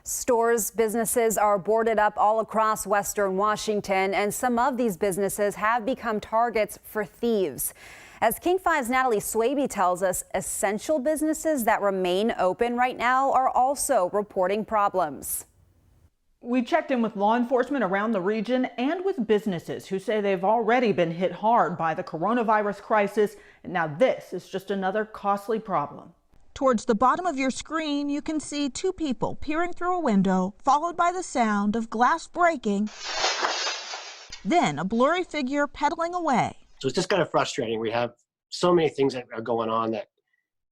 Stores, businesses are boarded up all across Western Washington, and some of these businesses have become targets for thieves. As King 5's Natalie Swaby tells us, essential businesses that remain open right now are also reporting problems. We checked in with law enforcement around the region and with businesses who say they've already been hit hard by the coronavirus crisis, and now this is just another costly problem. Towards the bottom of your screen, you can see two people peering through a window, followed by the sound of glass breaking, then a blurry figure pedaling away. So it's just kind of frustrating. We have so many things that are going on, that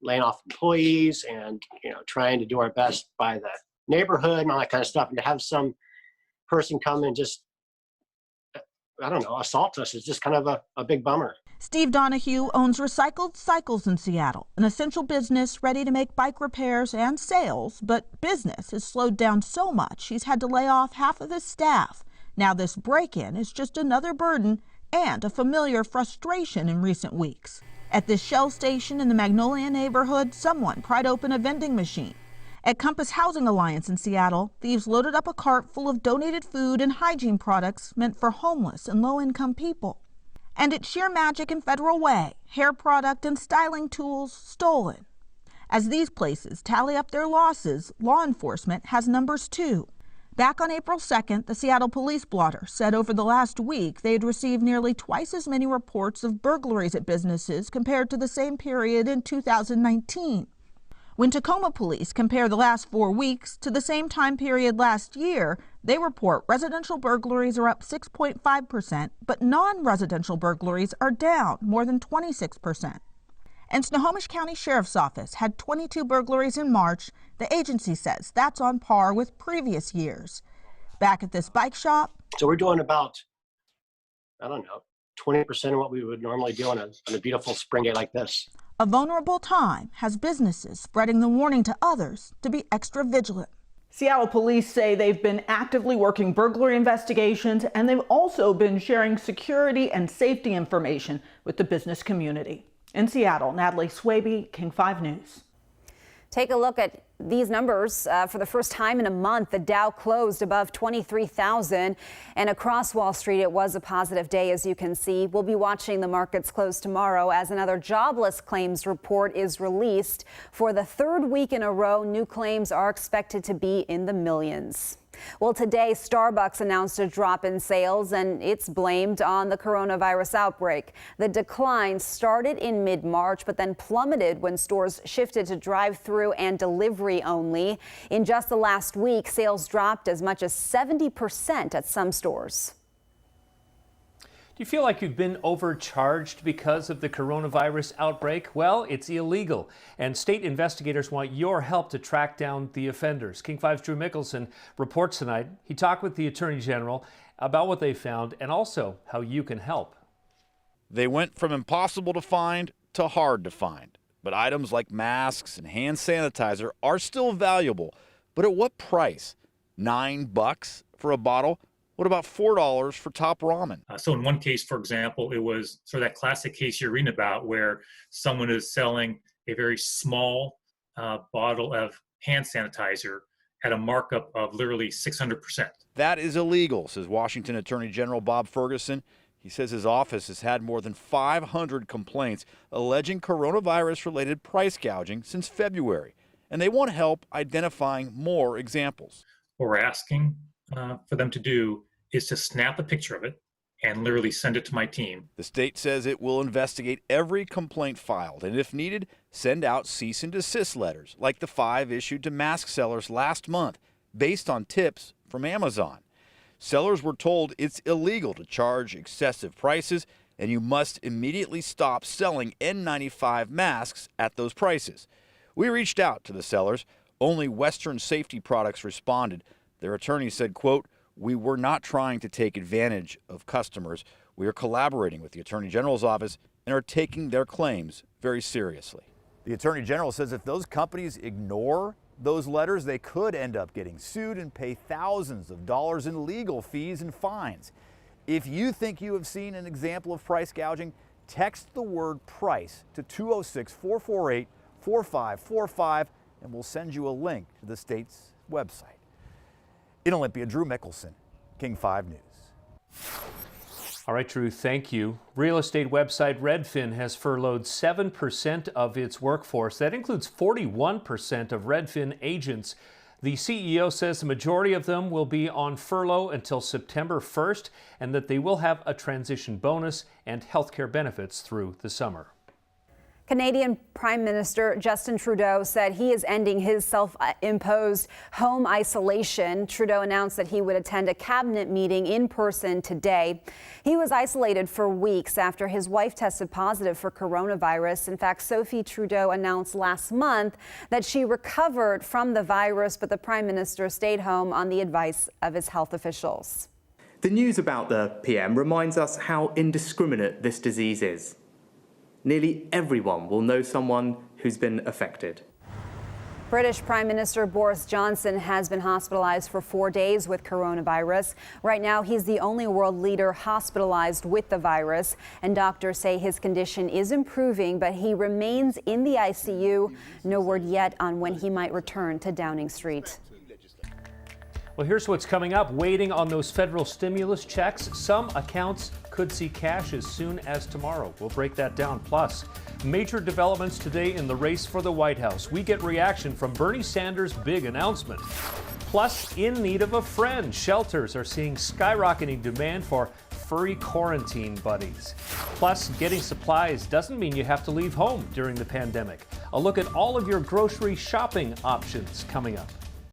laying off employees and, trying to do our best by the neighborhood and all that kind of stuff. And to have some person come and just, assault us is just kind of a big bummer. Steve Donahue owns Recycled Cycles in Seattle, an essential business ready to make bike repairs and sales, but business has slowed down so much he's had to lay off half of his staff. Now this break-in is just another burden and a familiar frustration in recent weeks. At this Shell station in the Magnolia neighborhood, someone pried open a vending machine. At Compass Housing Alliance in Seattle, thieves loaded up a cart full of donated food and hygiene products meant for homeless and low-income people. And at Sheer Magic and Federal Way, hair product and styling tools stolen. As these places tally up their losses, law enforcement has numbers too. Back on April 2nd, the Seattle Police Blotter said over the last week they'd received nearly twice as many reports of burglaries at businesses compared to the same period in 2019. When Tacoma police compare the last 4 weeks to the same time period last year, they report residential burglaries are up 6.5%, but non-residential burglaries are down more than 26%. And Snohomish County Sheriff's Office had 22 burglaries in March. The agency says that's on par with previous years. Back at this bike shop. So we're doing about, 20% of what we would normally do on a beautiful spring day like this. A vulnerable time has businesses spreading the warning to others to be extra vigilant. Seattle police say they've been actively working burglary investigations, and they've also been sharing security and safety information with the business community. In Seattle, Natalie Swaby, King 5 News. Take a look at these numbers. For the first time in a month, the Dow closed above 23,000, and across Wall Street, it was a positive day, as you can see. We'll be watching the markets close tomorrow as another jobless claims report is released. For the third week in a row, new claims are expected to be in the millions. Well, today, Starbucks announced a drop in sales, and it's blamed on the coronavirus outbreak. The decline started in mid-March, but then plummeted when stores shifted to drive-through and delivery only. In just the last week, sales dropped as much as 70% at some stores. Do you feel like you've been overcharged because of the coronavirus outbreak? Well, it's illegal, and state investigators want your help to track down the offenders. King 5's Drew Mickelson reports tonight. He talked with the Attorney General about what they found and also how you can help. They went from impossible to find to hard to find, but items like masks and hand sanitizer are still valuable. But at what price? $9 for a bottle? What about $4 for top ramen? So in one case, for example, it was sort of that classic case you're reading about where someone is selling a very small bottle of hand sanitizer at a markup of literally 600%. That is illegal, says Washington Attorney General Bob Ferguson. He says his office has had more than 500 complaints alleging coronavirus-related price gouging since February, and they want help identifying more examples. What we're asking for them to do is to snap a picture of it and literally send it to my team. The state says it will investigate every complaint filed and, if needed, send out cease and desist letters like the 5 issued to mask sellers last month based on tips from Amazon. Sellers were told it's illegal to charge excessive prices and you must immediately stop selling N95 masks at those prices. We reached out to the sellers. Only Western Safety Products responded. Their attorney said, quote, "We were not trying to take advantage of customers. We are collaborating with the Attorney General's office and are taking their claims very seriously." The Attorney General says if those companies ignore those letters, they could end up getting sued and pay thousands of dollars in legal fees and fines. If you think you have seen an example of price gouging, text the word price to 206-448-4545 and we'll send you a link to the state's website. In Olympia, Drew Mickelson, King 5 News. All right, Drew, thank you. Real estate website Redfin has furloughed 7% of its workforce. That includes 41% of Redfin agents. The CEO says the majority of them will be on furlough until September 1st and that they will have a transition bonus and health care benefits through the summer. Canadian Prime Minister Justin Trudeau said he is ending his self-imposed home isolation. Trudeau announced that he would attend a cabinet meeting in person today. He was isolated for weeks after his wife tested positive for coronavirus. In fact, Sophie Trudeau announced last month that she recovered from the virus, but the Prime Minister stayed home on the advice of his health officials. The news about the PM reminds us how indiscriminate this disease is. Nearly everyone will know someone who's been affected. British Prime Minister Boris Johnson has been hospitalized for 4 days with coronavirus. Right now, he's the only world leader hospitalized with the virus, and doctors say his condition is improving, but he remains in the ICU. No word yet on when he might return to Downing Street. Well, here's what's coming up. Waiting on those federal stimulus checks. Some accounts could see cash as soon as tomorrow. We'll break that down. Plus, major developments today in the race for the White House. We get reaction from Bernie Sanders' big announcement. Plus, in need of a friend. Shelters are seeing skyrocketing demand for furry quarantine buddies. Plus, getting supplies doesn't mean you have to leave home during the pandemic. A look at all of your grocery shopping options coming up.